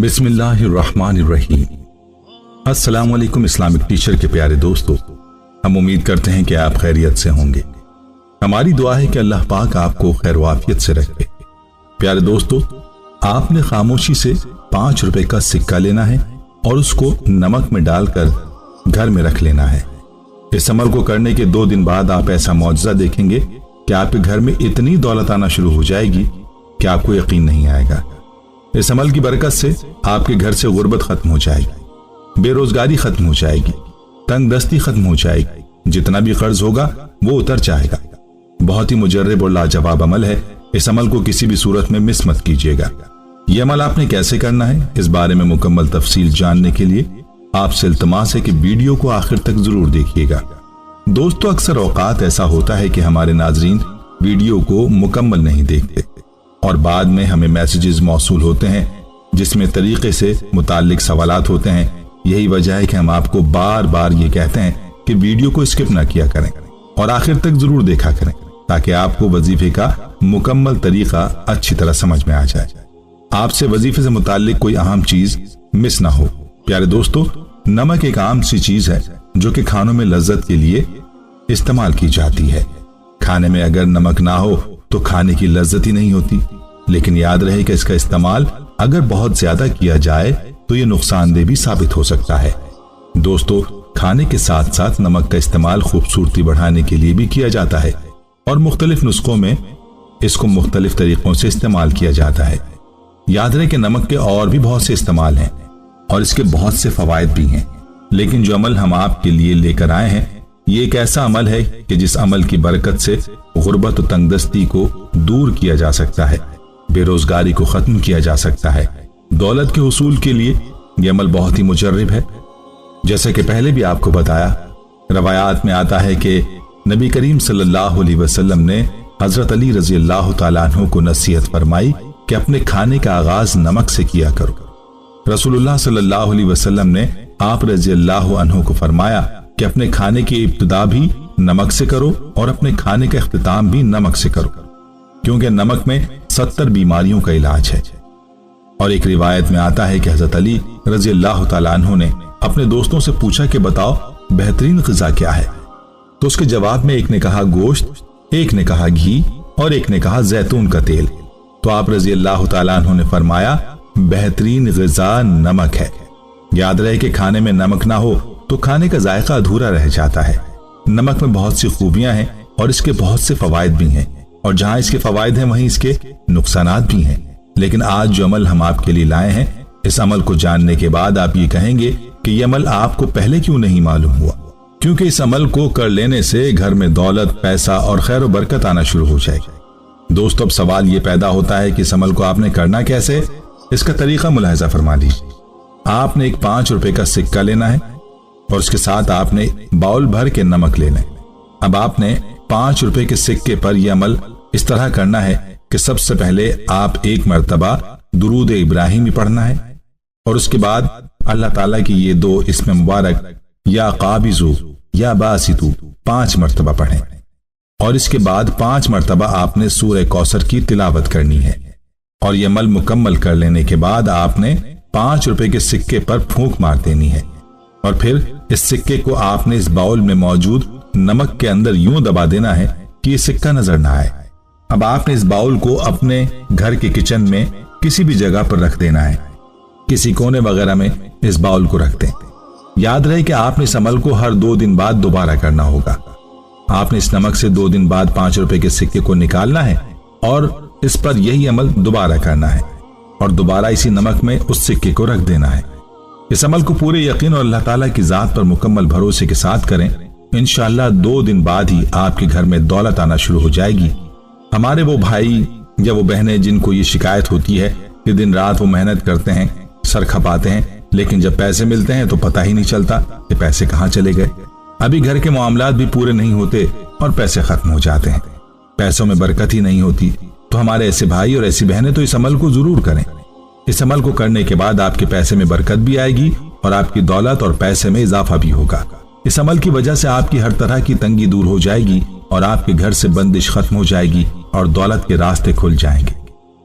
बिस्मिल्लाहिर्रहमानिर्रहीम। अस्सलाम वालेकुम इस्लामिक टीचर के प्यारे दोस्तों, हम उम्मीद करते हैं कि आप खैरियत से होंगे। हमारी दुआ है कि अल्लाह पाक आपको खैर वाफियत से रखे। प्यारे दोस्तों, आपने खामोशी से 5 रुपए का सिक्का लेना है और उसको नमक में डालकर घर में रख लेना है। इस अमल को करने के 2 दिन बाद आप ऐसा मौजज़ा देखेंगे कि आपके घर में इतनी दौलत आना शुरू हो जाएगी कि आपको यकीन नहीं आएगा। इस अमल की बरकत से आपके घर से गुर्बत खत्म हो जाएगी, बेरोजगारी खत्म हो जाएगी, तंग दस्ती खत्म हो जाएगी, जितना भी कर्ज होगा वो उतर जाएगा। बहुत ही मुजर्रब और लाजवाब अमल है। इस अमल को किसी भी सूरत में मिस मत कीजिएगा। यह अमल आपने कैसे करना है, इस बारे में मुकम्मल तफसील जानने के लिए आपसे इल्तमास है कि वीडियो को आखिर तक जरूर देखिएगा। दोस्तों, अक्सर औकात ऐसा होता है कि हमारे नाजरीन वीडियो को मुकम्मल नहीं देखते और बाद में हमें मैसेजेस मौसूल होते हैं जिसमें तरीके से मुताल्लिक सवालात होते हैं। यही वजह है कि हम आपको बार बार ये कहते हैं कि वीडियो को स्किप ना किया करें और आखिर तक जरूर देखा करें ताकि आपको वजीफे का मुकम्मल तरीका अच्छी तरह समझ में आ जाए, आपसे वजीफे से मुताल्लिक कोई अहम चीज मिस ना हो। प्यारे दोस्तों, नमक एक आम सी चीज है जो कि खानों में लज्जत के लिए इस्तेमाल की जाती है। खाने में अगर नमक ना हो तो खाने की लज्जत ही नहीं होती। लेकिन याद रहे कि इसका इस्तेमाल अगर बहुत ज्यादा किया जाए तो ये नुकसानदेह भी साबित हो सकता है। दोस्तों, खाने के साथ साथ नमक का इस्तेमाल खूबसूरती बढ़ाने के लिए भी किया जाता है और मुख्तलिफ नुस्खों में इसको मुख्तलिफ तरीकों से इस्तेमाल किया जाता है। याद रहे कि नमक के और भी बहुत से इस्तेमाल हैं और इसके बहुत से फवायद भी हैं, लेकिन जो अमल हम आपके लिए लेकर आए हैं ये एक ऐसा अमल है कि जिस अमल की बरकत से गुर्बत और तंगदस्ती को दूर किया जा सकता है, बेरोजगारी को खत्म किया जा सकता है। दौलत के हुसूल के लिए यह अमल बहुत ही मुजर्रब है। जैसे कि पहले भी आपको बताया, रवायात में आता है कि नबी करीम सल्लल्लाहु अलैहि वसल्लम ने हजरत अली रजी अल्लाह तआला अन्हु को नसीहत फरमाई कि अपने खाने का आगाज नमक से किया करो। रसूलुल्लाह सल्लल्लाहु अलैहि वसल्लम ने आप रजी अल्लाह अन्हु को फरमाया कि अपने खाने की इब्तिदा भी नमक से करो और अपने खाने का इख्तिताम भी नमक से करो, क्योंकि नमक में 70 बीमारियों का इलाज है। और एक रिवायत में आता है कि हजरत अली रजी अल्लाह तआला अन्हु ने अपने दोस्तों से पूछा कि बताओ बेहतरीन ग़िज़ा क्या है। तो उसके जवाब में एक ने कहा गोश्त, एक ने कहा घी और एक ने कहा जैतून का तेल। तो आप रजी अल्लाह तआला अन्हु ने फरमाया बेहतरीन ग़िज़ा नमक है। याद रहे कि खाने में नमक ना हो तो खाने का जायका अधूरा रह जाता है। नमक में बहुत सी खूबियां हैं और इसके बहुत से फवायद भी हैं, और जहां इसके फवायद हैं वहीं इसके नुकसानात भी हैं। लेकिन आज जो अमल हम आपके लिए लाए हैं, इस अमल को जानने के बाद आप ये कहेंगे कि यह अमल आपको पहले क्यों नहीं मालूम हुआ, क्योंकि इस अमल को कर लेने से घर में दौलत, पैसा और खैर व बरकत आना शुरू हो जाएगी। दोस्तों, अब सवाल ये पैदा होता है कि इस अमल को आपने करना कैसे। इसका तरीका मुलाहिजा फरमा लीजिए। आपने एक 5 रुपए का सिक्का लेना है और उसके साथ आपने बाउल भर के नमक लेना है। अब आपने 5 रुपए के सिक्के पर यह अमल इस तरह करना है कि सबसे पहले आप एक मर्तबा दुरूद इब्राहिमी पढ़ना है और उसके बाद अल्लाह ताला की ये 2 इस्म मुबारक या काबिजू या बासितू 5 मर्तबा पढ़ें और इसके बाद 5 मर्तबा आपने सूरह कौसर की तिलावत करनी है। और यह अमल मुकम्मल कर लेने के बाद आपने 5 रुपए के सिक्के पर फूंक मार देनी है और फिर इस सिक्के को आपने इस बाउल में मौजूद नमक के अंदर यूं दबा देना है कि ये सिक्का नजर ना आए। अब आपने इस बाउल को अपने घर के किचन में किसी भी जगह पर रख देना है, किसी कोने वगैरह में इस बाउल को रख दें। याद रहे कि आपने इस अमल को हर 2 दिन बाद दोबारा करना होगा। आपने इस नमक से 2 दिन बाद 5 रुपए के सिक्के को निकालना है और इस पर यही अमल दोबारा करना है और दोबारा इसी नमक में उस सिक्के को रख देना है। इस अमल को पूरे यकीन और अल्लाह ताला की जात पर मुकम्मल भरोसे के साथ करें। इंशाअल्लाह 2 दिन बाद ही आपके घर में दौलत आना शुरू हो जाएगी। हमारे वो भाई या वो बहनें जिनको ये शिकायत होती है कि दिन रात वो मेहनत करते हैं, सर खपाते हैं, लेकिन जब पैसे मिलते हैं तो पता ही नहीं चलता कि पैसे कहाँ चले गए। अभी घर के मामलात भी पूरे नहीं होते और पैसे खत्म हो जाते हैं, पैसों में बरकत ही नहीं होती। तो हमारे ऐसे भाई और ऐसी बहनें तो इस अमल को जरूर करें। इस अमल को करने के बाद आपके पैसे में बरकत भी आएगी और आपकी दौलत और पैसे में इजाफा भी होगा। इस अमल की वजह से आपकी हर तरह की तंगी दूर हो जाएगी और आपके घर से बंदिश खत्म हो जाएगी और दौलत के रास्ते खुल जाएंगे।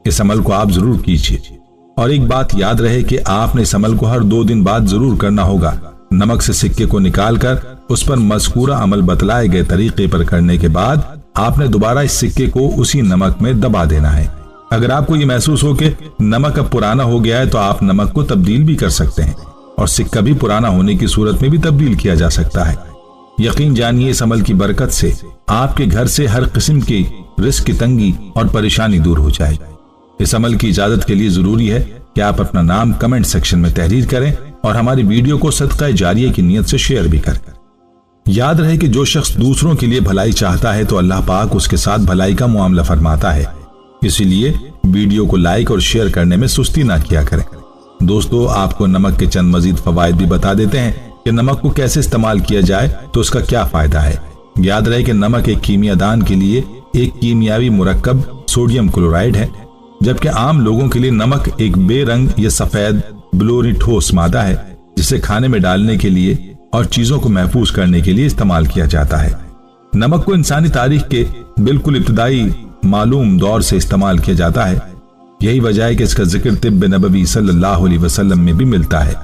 इस अमल को आप जरूर कीजिए اور ایک بات یاد رہے کہ آپ نے اس عمل کو ہر 2 دن بعد ضرور کرنا ہوگا۔ نمک سے سکے کو نکال کر اس پر مذکورہ عمل بتلائے گئے طریقے پر کرنے کے بعد آپ نے دوبارہ اس سکے کو اسی نمک میں دبا دینا ہے۔ اگر آپ کو یہ محسوس ہو کہ نمک اب پرانا ہو گیا ہے تو آپ نمک کو تبدیل بھی کر سکتے ہیں، اور سکہ بھی پرانا ہونے کی صورت میں بھی تبدیل کیا جا سکتا ہے۔ یقین جانیے اس عمل کی برکت سے آپ کے گھر سے ہر قسم کی رزق کی تنگی اور پریشانی دور ہو جائے گی۔ اس عمل کی اجازت کے لیے ضروری ہے کہ آپ اپنا نام کمنٹ سیکشن میں تحریر کریں اور ہماری ویڈیو کو صدقہ جاریہ کی نیت سے شیئر بھی کریں۔ یاد رہے کہ جو شخص دوسروں کے لیے بھلائی چاہتا ہے تو اللہ پاک اس کے ساتھ بھلائی کا معاملہ فرماتا ہے، اسی لیے ویڈیو کو لائک اور شیئر کرنے میں سستی نہ کیا کریں۔ دوستو، آپ کو نمک کے چند مزید فوائد بھی بتا دیتے ہیں کہ نمک کو کیسے استعمال کیا جائے تو اس کا کیا فائدہ ہے۔ یاد رہے کہ نمک ایک کیمیا دان کے لیے ایک کیمیاوی مرکب سوڈیم کلورائڈ ہے، جبکہ عام لوگوں کے لیے نمک ایک بے رنگ یا سفید بلوری ٹھوس مادہ ہے جسے کھانے میں ڈالنے کے لیے اور چیزوں کو محفوظ کرنے کے لیے استعمال کیا جاتا ہے۔ نمک کو انسانی تاریخ کے بالکل ابتدائی معلوم دور سے استعمال کیا جاتا ہے۔ یہی وجہ ہے کہ اس کا ذکر طب نبوی صلی اللہ علیہ وسلم میں بھی ملتا ہے۔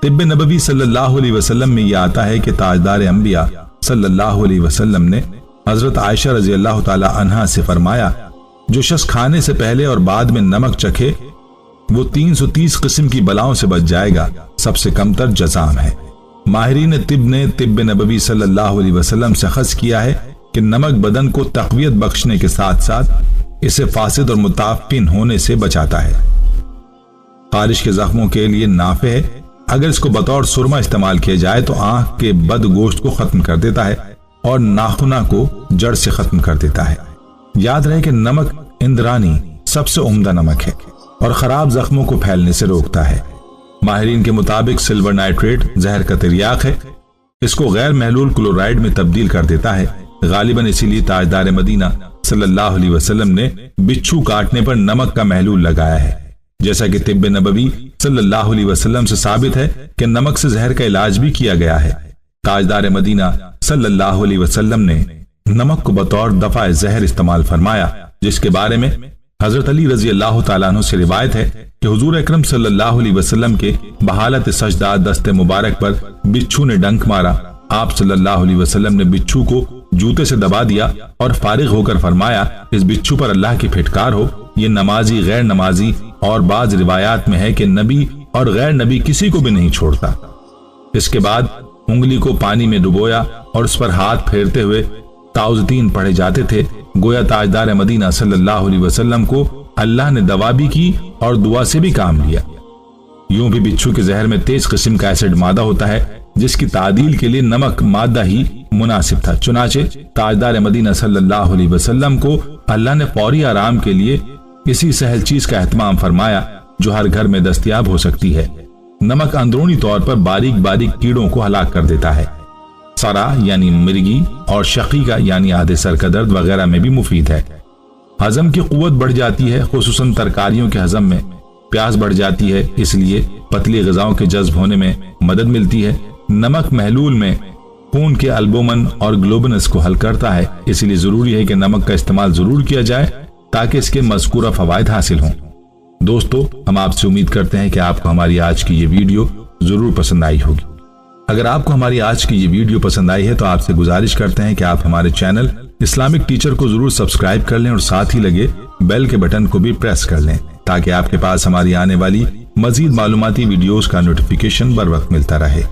طب نبوی صلی اللہ علیہ وسلم میں یہ آتا ہے کہ تاجدار انبیاء صلی اللہ علیہ وسلم نے حضرت عائشہ رضی اللہ تعالی عنہا سے فرمایا، جو شخص کھانے سے پہلے اور بعد میں نمک چکھے وہ 330 قسم کی بلاؤں سے بچ جائے گا، سب سے کم تر جزام ہے۔ ماہرین طب نے طب نبوی صلی اللہ علیہ وسلم سے اخذ کیا ہے کہ نمک بدن کو تقویت بخشنے کے ساتھ ساتھ اسے فاسد اور متعفن ہونے سے بچاتا ہے۔ خارش کے زخموں کے لیے نافع ہے۔ اگر اس کو بطور سرما استعمال کیا جائے تو آنکھ کے بد گوشت کو ختم کر دیتا ہے اور ناخنا کو جڑ سے ختم کر دیتا ہے۔ یاد رہے کہ نمک اندرانی سب سے عمدہ نمک ہے اور خراب زخموں کو پھیلنے سے روکتا ہے۔ ماہرین کے مطابق سلور نائٹریٹ زہر کا تریاق ہے، اس کو غیر محلول کلورائڈ میں تبدیل کر دیتا ہے۔ غالباً اسی لیے تاجدار مدینہ صلی اللہ علیہ وسلم نے بچھو کاٹنے پر نمک کا محلول لگایا ہے، جیسا کہ طب نبوی صلی اللہ علیہ وسلم سے ثابت ہے کہ نمک سے زہر کا علاج بھی کیا گیا ہے۔ تاجدار مدینہ صلی اللہ علیہ وسلم نے نمک کو بطور دفع زہر استعمال فرمایا، جس کے بارے میں حضرت علی رضی اللہ تعالیٰ عنہ سے روایت ہے کہ حضور اکرم صلی اللہ علیہ وسلم کے بحالت سجدہ دست مبارک پر بچھو نے ڈنک مارا۔ آپ صلی اللہ علیہ وسلم نے بچھو کو جوتے سے دبا دیا اور فارغ ہو کر فرمایا، اس بچھو پر اللہ کی پھٹکار ہو، یہ نمازی غیر نمازی اور بعض روایات میں ہے کہ نبی اور غیر نبی کسی کو بھی نہیں چھوڑتا۔ اس کے بعد انگلی کو پانی میں ڈبویا اور اس پر ہاتھ پھیرتے ہوئے تعوذتین پڑھے جاتے تھے۔ گویا تاجدار مدینہ صلی اللہ علیہ وسلم کو اللہ نے دوا بھی کی اور دعا سے بھی کام لیا۔ یوں بھی بچھو کے زہر میں تیز قسم کا ایسڈ مادہ ہوتا ہے جس کی تعدیل کے لیے نمک مادہ ہی مناسب تھا۔ چنانچہ تاجدار مدینہ صلی اللہ علیہ وسلم کو اللہ نے فوری آرام کے لیے اسی سہل چیز کا اہتمام فرمایا جو ہر گھر میں دستیاب ہو سکتی ہے۔ نمک اندرونی طور پر باریک باریک کیڑوں کو ہلاک کر دیتا ہے۔ سرا یعنی مرگی اور شقیقہ یعنی آدھے سر کا درد وغیرہ میں بھی مفید ہے۔ ہضم کی قوت بڑھ جاتی ہے، خصوصاً ترکاریوں کے ہضم میں۔ پیاس بڑھ جاتی ہے، اس لیے پتلی غذاؤں کے جذب ہونے میں مدد ملتی ہے۔ نمک محلول میں خون کے البومن اور گلوبنس کو حل کرتا ہے، اس لیے ضروری ہے کہ نمک کا استعمال ضرور کیا جائے تاکہ اس کے مذکورہ فوائد حاصل ہوں۔ دوستو، ہم آپ سے امید کرتے ہیں کہ آپ کو ہماری آج کی یہ ویڈیو ضرور پسند آئی ہوگی۔ اگر آپ کو ہماری آج کی یہ ویڈیو پسند آئی ہے تو آپ سے گزارش کرتے ہیں کہ آپ ہمارے چینل اسلامک ٹیچر کو ضرور سبسکرائب کر لیں اور ساتھ ہی لگے بیل کے بٹن کو بھی پریس کر لیں تاکہ آپ کے پاس ہماری آنے والی مزید معلوماتی ویڈیوز کا نوٹیفیکیشن بر وقت ملتا رہے۔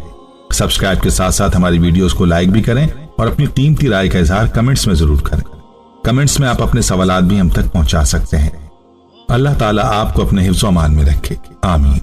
سبسکرائب کے ساتھ ساتھ ہماری ویڈیوز کو لائک بھی کریں اور اپنی قیمتی رائے کا اظہار کمنٹس میں ضرور کریں۔ کمنٹس میں آپ اپنے سوالات بھی ہم تک پہنچا سکتے ہیں۔ اللہ تعالیٰ آپ کو اپنے حفظ و امان میں رکھے، آمین۔